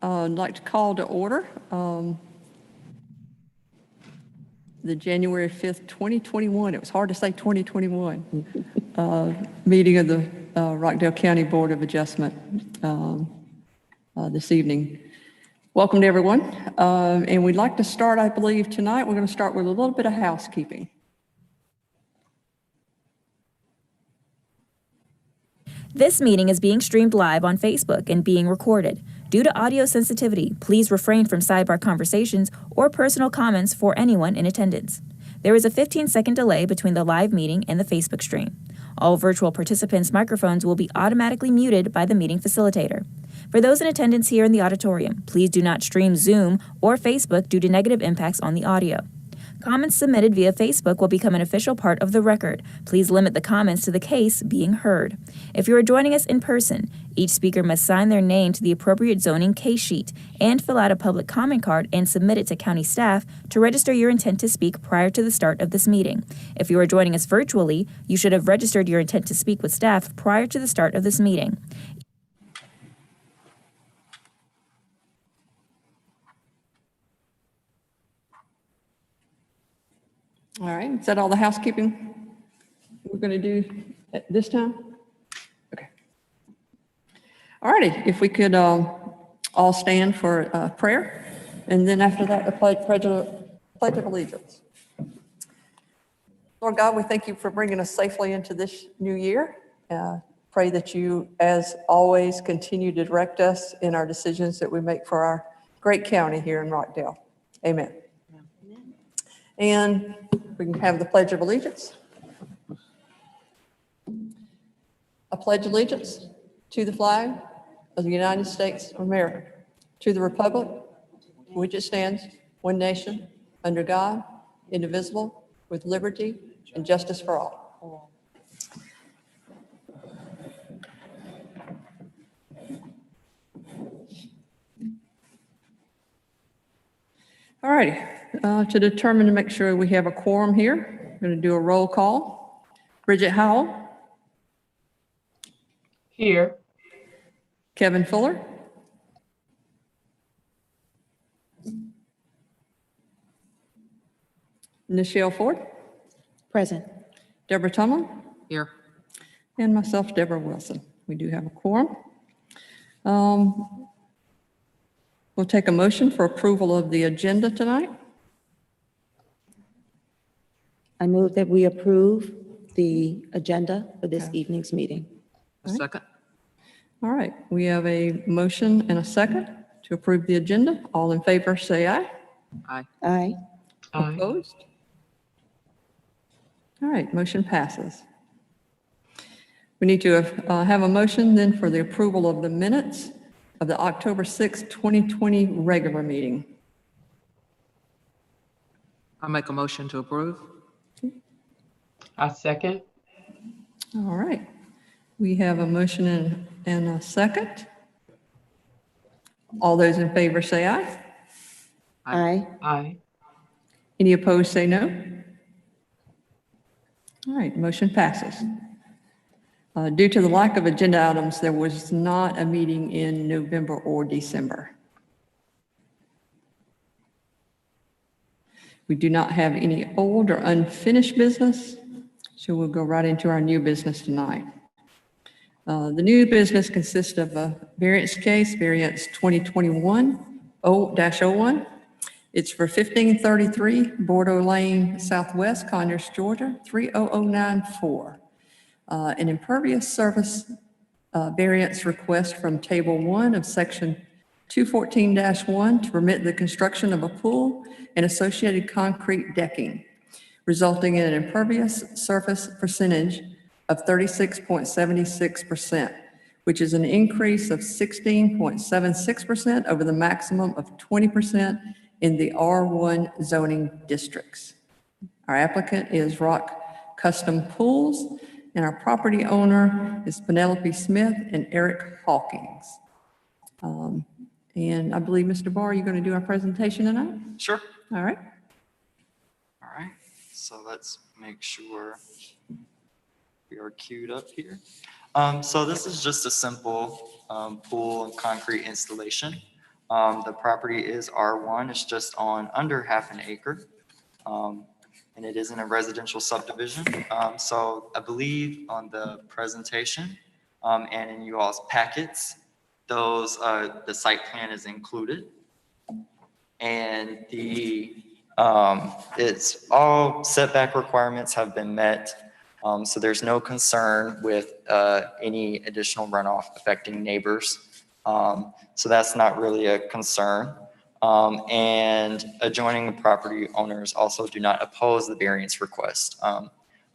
I'd like to call to order the January 5th, 2021. It was hard to say 2021. Meeting of the Rockdale County Board of Adjustment this evening. Welcome to everyone. And we'd like to start, I believe, tonight. We're going to start with a little bit of housekeeping. This meeting is being streamed live on Facebook and being recorded. Due to audio sensitivity, please refrain from sidebar conversations or personal comments for anyone in attendance. There is a 15-second delay between the live meeting and the Facebook stream. All virtual participants' microphones will be automatically muted by the meeting facilitator. For those in attendance here in the auditorium, please do not stream Zoom or Facebook due to negative impacts on the audio. Comments submitted via Facebook will become an official part of the record. Please limit the comments to the case being heard. If you are joining us in person, each speaker must sign their name to the appropriate zoning case sheet and fill out a public comment card and submit it to county staff to register your intent to speak prior to the start of this meeting. If you are joining us virtually, you should have registered your intent to speak with staff prior to the start of this meeting. All right, is that all the housekeeping we're going to do at this time? Okay. All righty, if we could all stand for prayer, and then after that, the pledge of allegiance. Lord God, we thank you for bringing us safely into this new year. Pray that you, as always, continue to direct us in our decisions that we make for our great county here in Rockdale. Amen. And we can have the Pledge of Allegiance. I pledge allegiance to the flag of the United States of America, to the republic for which it stands, one nation, under God, indivisible, with liberty and justice for all. All right, to determine to make sure we have a quorum here, I'm going to do a roll call. Bridget Howell. Here. Kevin Fuller. Nichelle Ford. Present. Deborah Tumlin. Here. And myself, Deborah Wilson. We do have a quorum. We'll take a motion for approval of the agenda tonight. I move that we approve the agenda for this evening's meeting. A second. All right, we have a motion and a second to approve the agenda. All in favor, say aye. Aye. Aye. Aye. Opposed? All right, motion passes. We need to have a motion then for the approval of the minutes of the October 6, 2020 regular meeting. I make a motion to approve. I second. All right, we have a motion and a second. All those in favor say aye. Aye. Aye. Any opposed say no. All right, motion passes. Due to the lack of agenda items, there was not a meeting in November or December. We do not have any old or unfinished business, so we'll go right into our new business tonight. The new business consists of a variance case, variance 2021-01. It's for 1533 Bordeaux Lane Southwest, Conyers, Georgia, 30094. An impervious surface variance request from Table 1 of Section 214-1 to permit the construction of a pool and associated concrete decking, resulting in an impervious surface percentage of 36.76%, which is an increase of 16.76% over the maximum of 20% in the R1 zoning districts. Our applicant is Rock Custom Pools, and our property owner is Penelope Smith and Eric Hawkins. And I believe, Mr. Barr, you're going to do our presentation tonight? Sure. All right. All right. So let's make sure we are queued up here. So this is just a simple pool and concrete installation. The property is R1. It's just on under half an acre. And it is in a residential subdivision. So I believe on the presentation and in you all's packets, those, the site plan is included. And it's all setback requirements have been met. So there's no concern with any additional runoff affecting neighbors. So that's not really a concern. And adjoining property owners also do not oppose the variance request.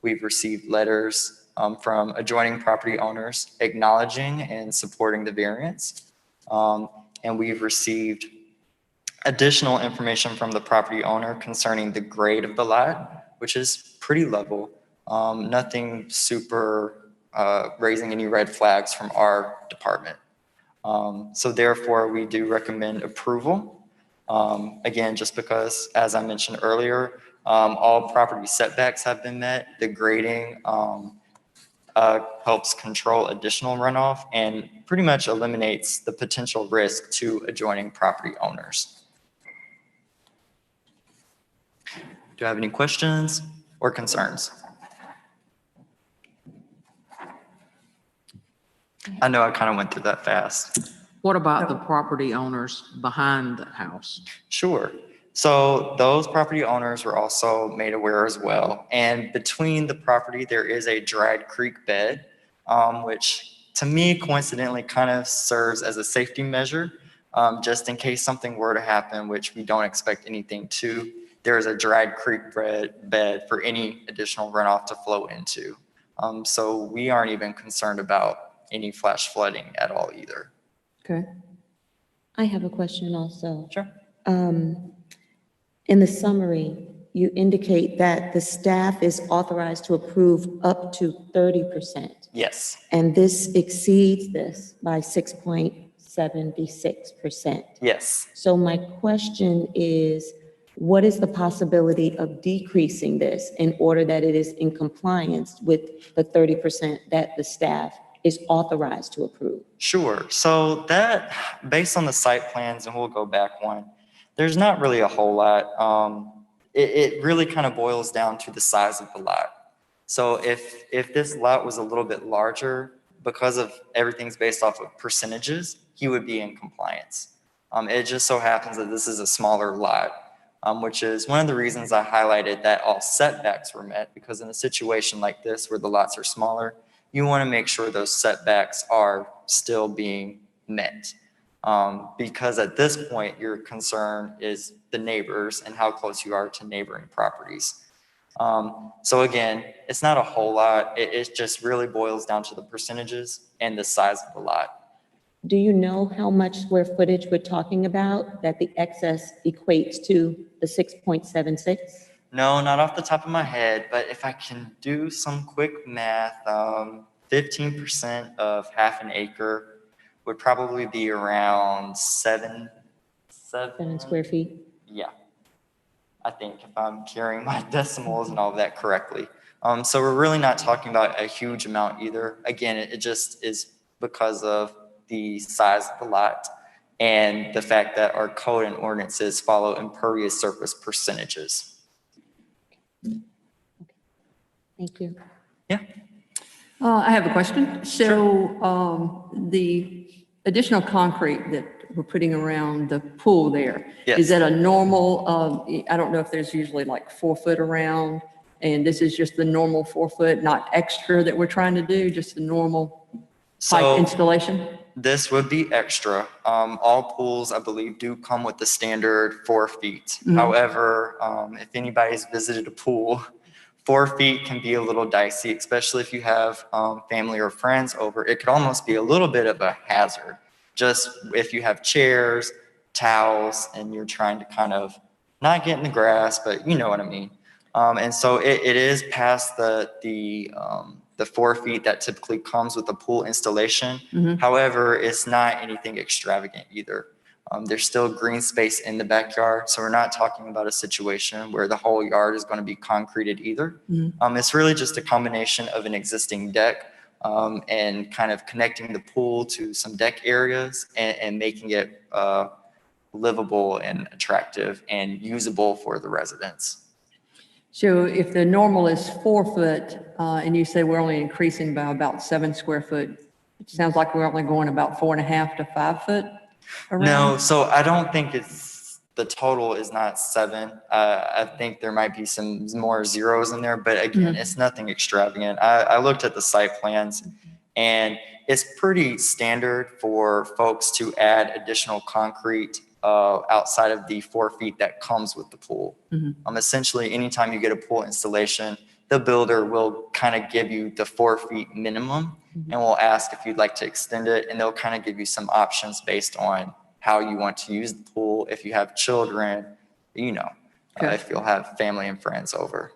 We've received letters from adjoining property owners acknowledging and supporting the variance. And we've received additional information from the property owner concerning the grade of the lot, which is pretty level. Nothing super raising any red flags from our department. So therefore, we do recommend approval. Again, just because, as I mentioned earlier, all property setbacks have been met. The grading helps control additional runoff and pretty much eliminates the potential risk to adjoining property owners. Do you have any questions or concerns? I know I kind of went through that fast. What about the property owners behind the house? Sure. So those property owners were also made aware as well. And between the property, there is a dried creek bed, which to me coincidentally kind of serves as a safety measure, just in case something were to happen, which we don't expect anything to. There is a dried creek bed for any additional runoff to flow into. So we aren't even concerned about any flash flooding at all either. Okay. I have a question also. Sure. In the summary, you indicate that the staff is authorized to approve up to 30%, Yes. and this exceeds this by 6.76%. Yes. So my question is, what is the possibility of decreasing this in order that it is in compliance with the 30% that the staff is authorized to approve? Sure. So that, based on the site plans, and we'll go back one, there's not really a whole lot. It really kind of boils down to the size of the lot. So if this lot was a little bit larger, because of everything's based off of percentages, he would be in compliance. It just so happens that this is a smaller lot, which is one of the reasons I highlighted that all setbacks were met, because in a situation like this where the lots are smaller, you want to make sure those setbacks are still being met. Because at this point, your concern is the neighbors and how close you are to neighboring properties. So again, it's not a whole lot. It just really boils down to the percentages and the size of the lot. Do you know how much square footage we're talking about that the excess equates to the 6.76? No, not off the top of my head, but if I can do some quick math, 15% of half an acre would probably be around 7 square feet? Yeah, I think if I'm carrying my decimals and all of that correctly. So we're really not talking about a huge amount either. Again, it just is because of the size of the lot and the fact that our code and ordinances follow impervious surface percentages. Thank you. Yeah. I have a question. So the additional concrete that we're putting around the pool there, Yes. is that a normal, I don't know if there's usually like 4 foot around, and this is just the normal 4 foot, not extra that we're trying to do, just the normal pipe So installation? this would be extra. All pools, I believe, do come with the standard 4 feet. However, if anybody's visited a pool, 4 feet can be a little dicey, especially if you have family or friends over. It could almost be a little bit of a hazard, just if you have chairs, towels, and you're trying to kind of not get in the grass, but you know what I mean. And so it is past the 4 feet that typically comes with a pool installation. However, it's not anything extravagant either. There's still green space in the backyard, so we're not talking about a situation where the whole yard is going to be concreted either. It's really just a combination of an existing deck and kind of connecting the pool to some deck areas and making it livable and attractive and usable for the residents. So if the normal is 4 foot, and you say we're only increasing by about 7 square foot, it sounds like we're only going about 4.5 to 5 foot around? No, so I don't think the total is not 7. I think there might be some more zeros in there, but again, it's nothing extravagant. I looked at the site plans, and it's pretty standard for folks to add additional concrete outside of the 4 feet that comes with the pool. Essentially, anytime you get a pool installation, the builder will kind of give you the 4 feet minimum and will ask if you'd like to extend it, and they'll kind of give you some options based on how you want to use the pool, if you have children, if you'll have family and friends over.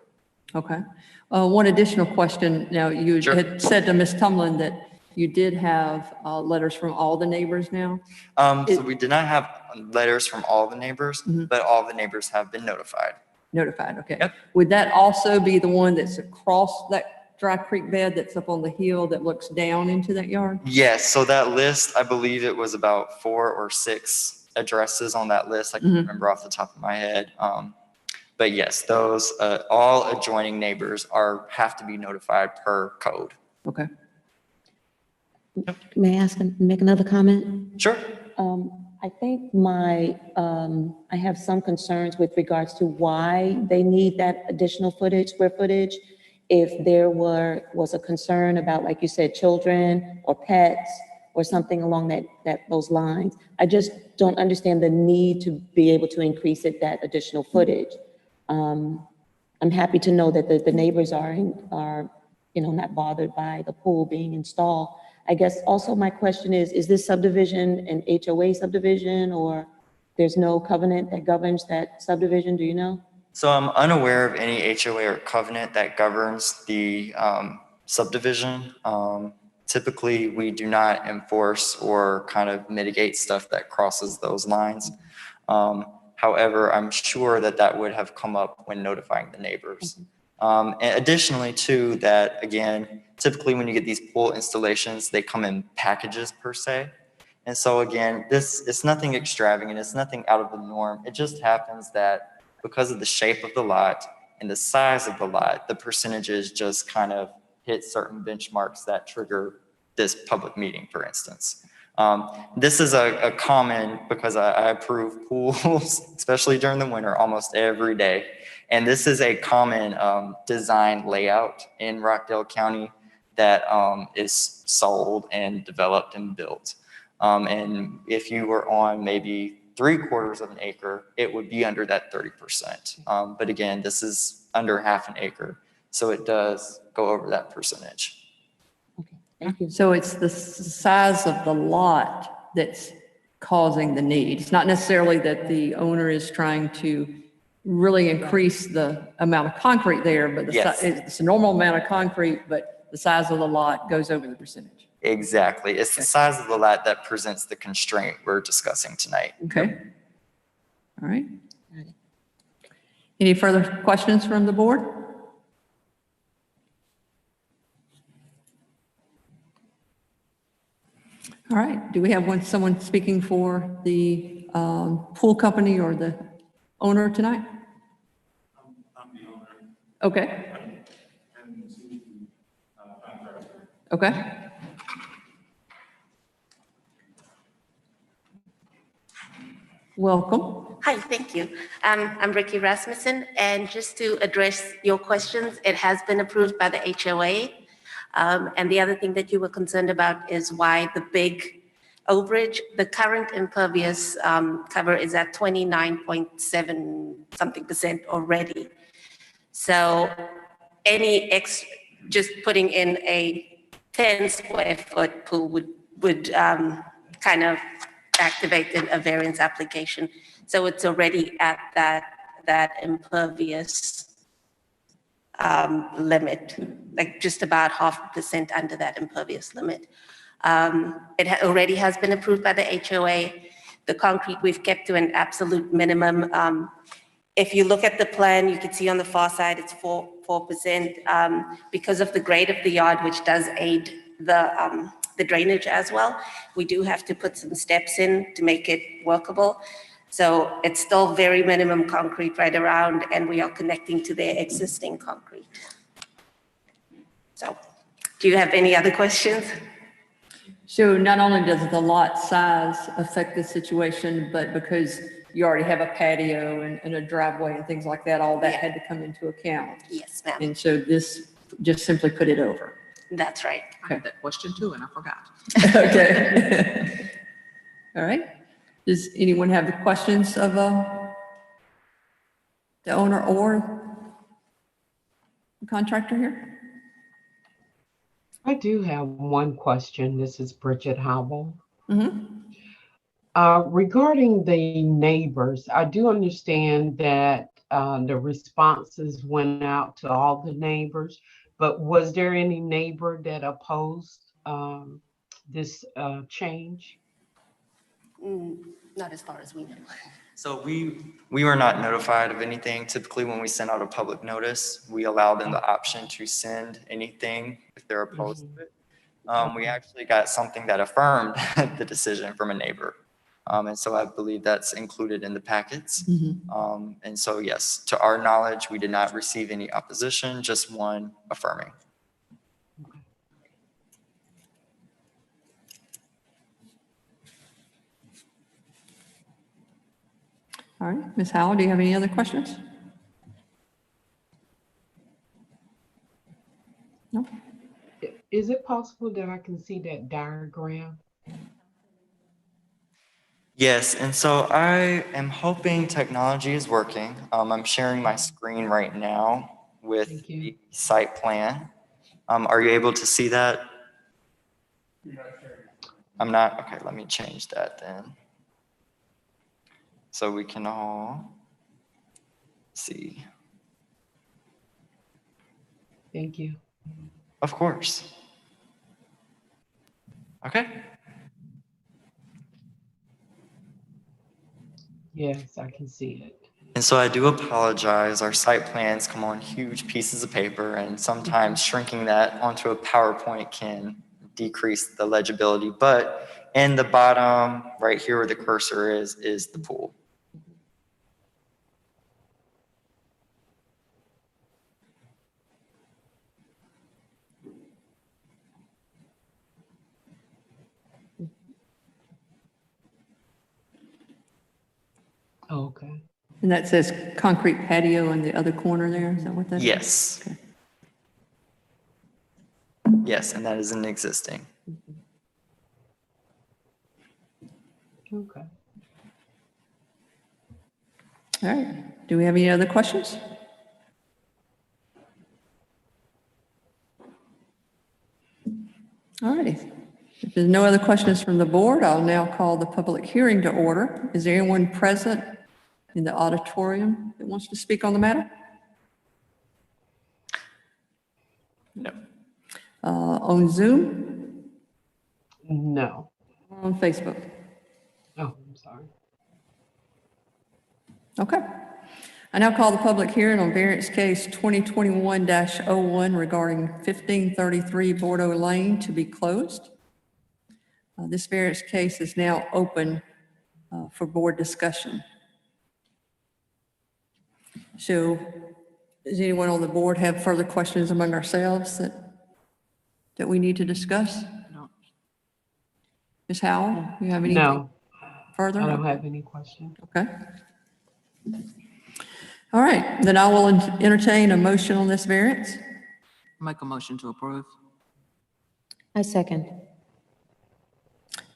Okay. One additional question. Now, you Sure. had said to Ms. Tumlin that you did have letters from all the neighbors now? So we did not have letters from all the neighbors, but all the neighbors have been notified. Notified, okay. Yep. Would that also be the one that's across that dry creek bed that's up on the hill that looks down into that yard? Yes, so that list, I believe it was about 4 or 6 addresses on that list. I can't remember off the top of my head. But yes, those all adjoining neighbors have to be notified per code. Okay. May I make another comment? Sure. I think I have some concerns with regards to why they need that additional square footage. If there was a concern about, like you said, children or pets or something along those lines. I just don't understand the need to be able to increase that additional footage. I'm happy to know that the neighbors are not bothered by the pool being installed. I guess also my question is this subdivision an HOA subdivision, or there's no covenant that governs that subdivision? Do you know? So I'm unaware of any HOA or covenant that governs the subdivision. Typically, we do not enforce or kind of mitigate stuff that crosses those lines. However, I'm sure that would have come up when notifying the neighbors. And additionally, too, that again, typically when you get these pool installations, they come in packages per se. And so again, it's nothing extravagant, it's nothing out of the norm. It just happens that because of the shape of the lot and the size of the lot, the percentages just kind of hit certain benchmarks that trigger this public meeting, for instance. This is a common, because I approve pools, especially during the winter, almost every day. And this is a common design layout in Rockdale County that is sold and developed and built. And if you were on maybe 3/4 of an acre, it would be under that 30%. But again, this is under half an acre, so it does go over that percentage. Okay, thank you. So it's the size of the lot that's causing the need. It's not necessarily that the owner is trying to really increase the amount of concrete there, but Yes. it's a normal amount of concrete, but the size of the lot goes over the percentage. Exactly. It's the size of the lot that presents the constraint we're discussing tonight. Okay. All right. Any further questions from the board? All right. Do we have someone speaking for the pool company or the owner tonight? I'm the owner. Okay. And contractor. Okay. Welcome. Hi, thank you. I'm Ricky Rasmussen, and just to address your questions, it has been approved by the HOA. And the other thing that you were concerned about is why the big overage. The current impervious cover is at 29.7 something percent already. So any just putting in a 10 square foot pool would kind of activate a variance application. So it's already at that impervious limit, like just about 0.5% under that impervious limit. It already has been approved by the HOA. The concrete we've kept to an absolute minimum. If you look at the plan, you can see on the far side, it's 4%. Because of the grade of the yard, which does aid the drainage as well, we do have to put some steps in to make it workable. So it's still very minimum concrete right around, and we are connecting to their existing concrete. So, do you have any other questions? So not only does the lot size affect the situation, but because you already have a patio and a driveway and things like that, all that had to come into account. Yes, ma'am. And so this just simply put it over. That's right. I had that question too, and I forgot. Okay. All right. Does anyone have the questions of the owner or the contractor here? I do have one question. This is Bridget Howell. Mm-hmm. Regarding the neighbors, I do understand that the responses went out to all the neighbors, but was there any neighbor that opposed this change? Not as far as we know. So we were not notified of anything. Typically, when we send out a public notice, we allow them the option to send anything if they're opposed to it. We actually got something that affirmed the decision from a neighbor. And so I believe that's included in the packets. And so, yes, to our knowledge, we did not receive any opposition, just one affirming. All right. Ms. Howell, do you have any other questions? No? Is it possible that I can see that diagram? Yes, and so I am hoping technology is working. I'm sharing my screen right now with Thank you. the site plan. Are you able to see that? I'm not, okay, let me change that then. So we can all see. Thank you. Of course. Okay. Yes, I can see it. And so I do apologize. Our site plans come on huge pieces of paper, and sometimes shrinking that onto a PowerPoint can decrease the legibility. But in the bottom, right here where the cursor is the pool. Oh, okay. And that says concrete patio in the other corner there, is that what that is? Yes. Okay. Yes, and that is an existing. Okay. All right. Do we have any other questions? All righty. If there's no other questions from the board, I'll now call the public hearing to order. Is there anyone present in the auditorium that wants to speak on the matter? No. On Zoom No. or on Facebook? Oh, I'm sorry. Okay. I now call the public hearing on variance case 2021-01 regarding 1533 Bordeaux Lane to be closed. This variance case is now open for board discussion. So does anyone on the board have further questions among ourselves that we need to discuss? No. Ms. Howell, you have anything No, further? I don't have any questions. Okay. All right, then I will entertain a motion on this variance. Make a motion to approve. I second.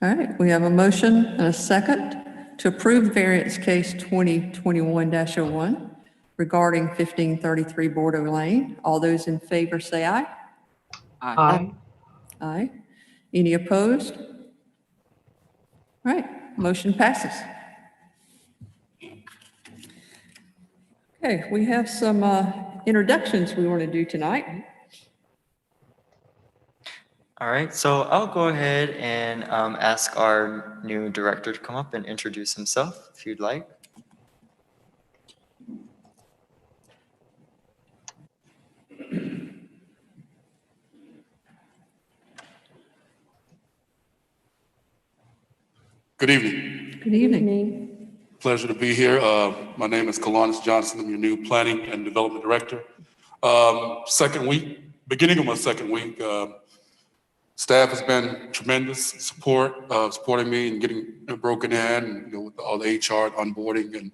All right, we have a motion and a second to approve variance case 2021-01 regarding 1533 Bordeaux Lane. All those in favor say aye. Aye. Aye. Any opposed? All right, motion passes. Okay, we have some introductions we want to do tonight. All right, so I'll go ahead and ask our new director to come up and introduce himself if you'd like. Good evening. Good evening. pleasure to be here. My name is Kalanis Johnson. I'm your new Planning and Development Director. Second week, beginning of my second week, staff has been tremendous supporting me and getting broken in, with all the HR onboarding and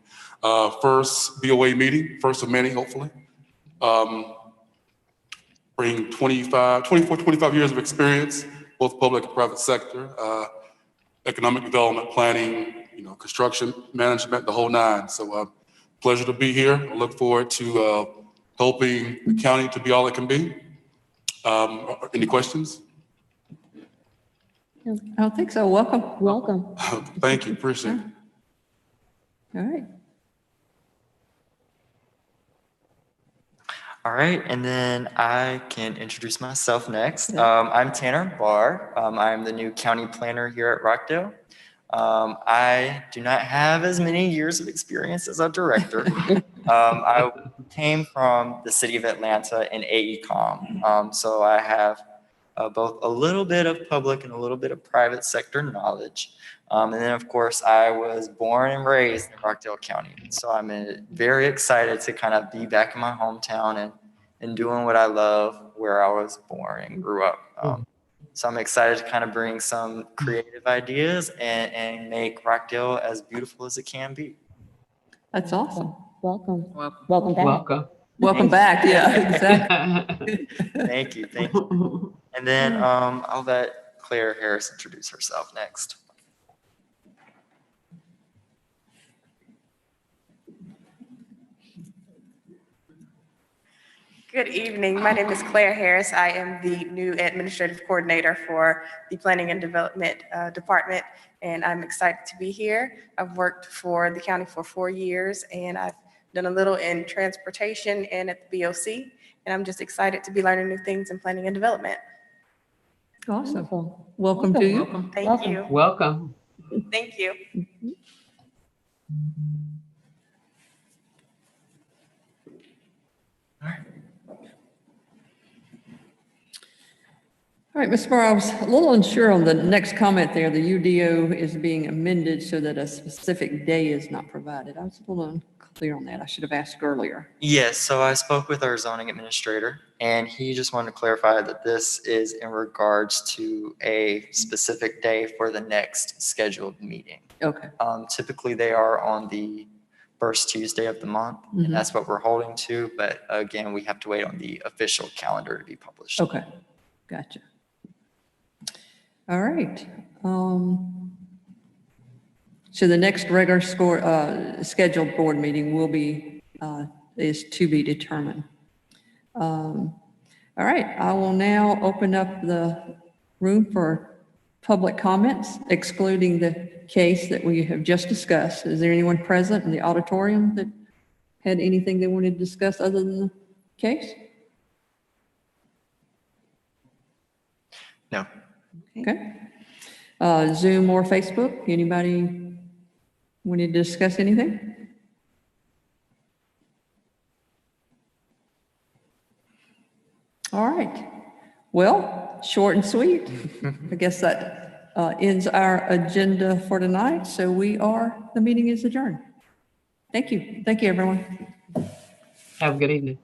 first BOA meeting, first of many, hopefully. Bring 24, 25 years of experience, both public and private sector, economic development, planning, construction management, the whole nine. So pleasure to be here. I look forward to helping the county to be all it can be. Any questions? I don't think so. Welcome. Welcome. Thank you, appreciate it. All right. All right, and then I can introduce myself next. I'm Tanner Barr. I'm the new county planner here at Rockdale. I do not have as many years of experience as our director. I came from the city of Atlanta in AECom. So I have both a little bit of public and a little bit of private sector knowledge. And then, of course, I was born and raised in Rockdale County. So I'm very excited to kind of be back in my hometown and doing what I love where I was born and grew up. So I'm excited to kind of bring some creative ideas and make Rockdale as beautiful as it can be. That's awesome. Welcome. Welcome. Welcome back. Welcome. Welcome back. Yeah, exactly. Thank you, thank you. And then I'll let Claire Harris introduce herself next. Good evening. My name is Claire Harris. I am the new administrative coordinator for the Planning and Development Department, and I'm excited to be here. I've worked for the county for 4 years, and I've done a little in transportation and at the BOC, and I'm just excited to be learning new things in planning and development. Awesome. Wonderful. Welcome to you. Welcome. Thank Welcome. you. Welcome. Thank you. All right, Ms. Barr, I was a little unsure on the next comment there. The UDO is being amended so that a specific day is not provided. I was a little unclear on that. I should have asked earlier. Yes, so I spoke with our zoning administrator, and he just wanted to clarify that this is in regards to a specific day for the next scheduled meeting. Okay. Typically, they are on the first Tuesday of the month, and that's what we're holding to. But again, we have to wait on the official calendar to be published. Okay. Gotcha. All right. So the next regular scheduled board meeting will be, is to be determined. All right, I will now open up the room for public comments, excluding the case that we have just discussed. Is there anyone present in the auditorium that had anything they wanted to discuss other than the case? No. Okay. Zoom or Facebook, anybody wanted to discuss anything? All right. Well, short and sweet. I guess that ends our agenda for tonight. So the meeting is adjourned. Thank you. Thank you, everyone. Have a good evening.